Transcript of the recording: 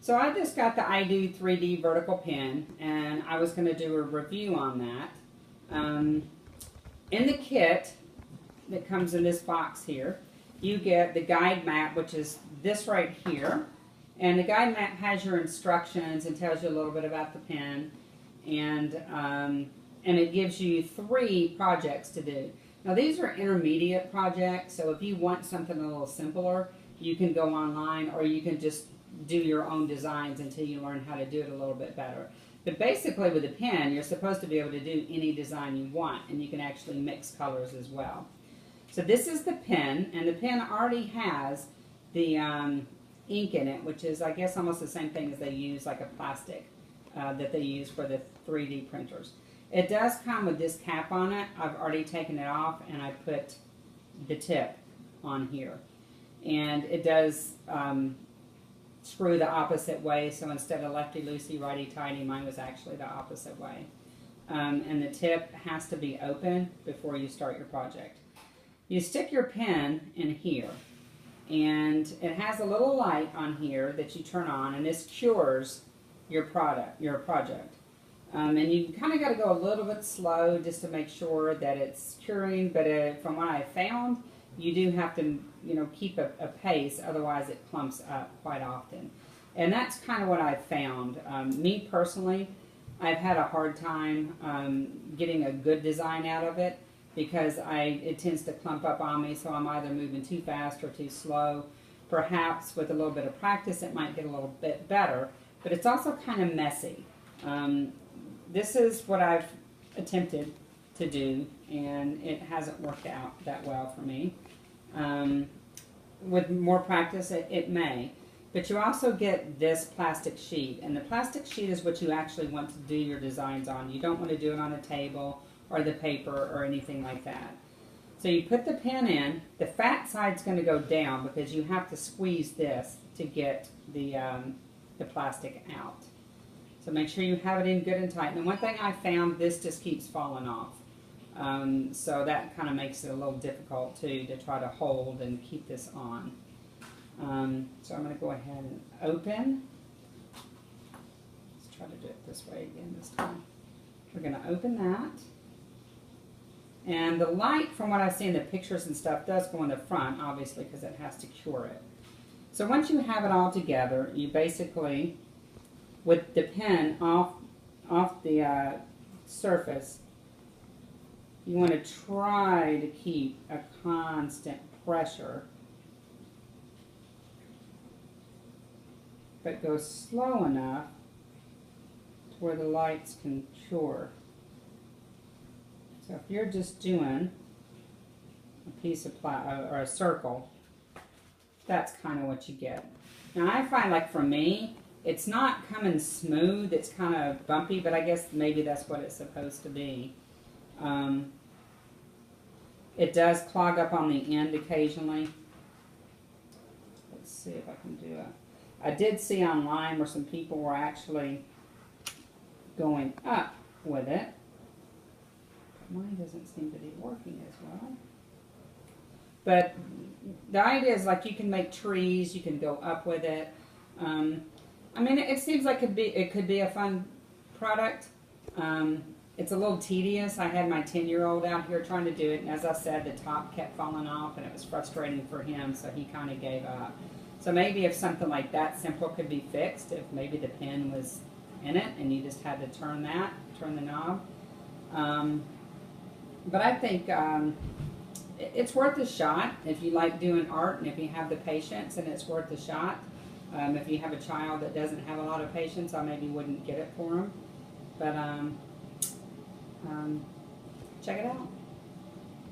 So I just got the IDO3D vertical pen, and I was going to do a review on that. In the kit that comes in this box here, you get the guide map, which is this right here. And the guide map has your instructions and tells you a little bit about the pen. And it gives you 3 projects to do. Now these are intermediate projects, so if you want something a little simpler, you can go online, or you can just do your own designs until you learn how to do it a little bit better. But basically with a pen, you're supposed to be able to do any design you want, and you can actually mix colors as well. So this is the pen, and the pen already has the ink in it, which is, I guess, almost the same thing as they use, like a plastic that they use for the 3D printers. It does come with this cap on it. I've already taken it off, and I put the tip on here. And it does screw the opposite way, so instead of lefty-loosey, righty-tighty, mine was actually the opposite way. And the tip has to be open before you start your project. You stick your pen in here, and it has a little light on here that you turn on, and this cures your project. And you kind of got to go a little bit slow just to make sure that it's curing, but from what I found, you do have to, keep a pace, otherwise it clumps up quite often. And that's kind of what I've found. Me personally, I've had a hard time getting a good design out of it, because it tends to clump up on me, so I'm either moving too fast or too slow. Perhaps with a little bit of practice it might get a little bit better, but it's also kind of messy. This is what I've attempted to do, and it hasn't worked out that well for me. With more practice, it may. But you also get this plastic sheet, and the plastic sheet is what you actually want to do your designs on. You don't want to do it on a table or the paper or anything like that. So you put the pen in. The fat side's going to go down because you have to squeeze this to get the plastic out. So make sure you have it in good and tight. And one thing I found, this just keeps falling off. So that kind of makes it a little difficult too to try to hold and keep this on. So I'm going to go ahead and open. Let's try to do it this way again this time. We're going to open that. And the light, from what I've seen in the pictures and stuff, does go in the front, obviously, because it has to cure it. So once you have it all together, you basically, with the pen off the surface, you want to try to keep a constant pressure, but go slow enough to where the lights can cure. So if you're just doing a piece of or a circle, that's kind of what you get. Now I find, like for me, it's not coming smooth, it's kind of bumpy, but I guess maybe that's what it's supposed to be. It does clog up on the end occasionally. Let's see if I can do it. I did see online where some people were actually going up with it. Mine doesn't seem to be working as well. But the idea is, like, you can make trees, you can go up with it. I mean, it seems like it could be a fun product. It's a little tedious. I had my 10-year-old out here trying to do it, and as I said, the top kept falling off, and it was frustrating for him, so he kind of gave up. So maybe if something like that simple could be fixed, if maybe the pen was in it and you just had to turn the knob. But I think it's worth a shot if you like doing art and if you have the patience, and it's worth a shot. If you have a child that doesn't have a lot of patience, I maybe wouldn't get it for them. But check it out.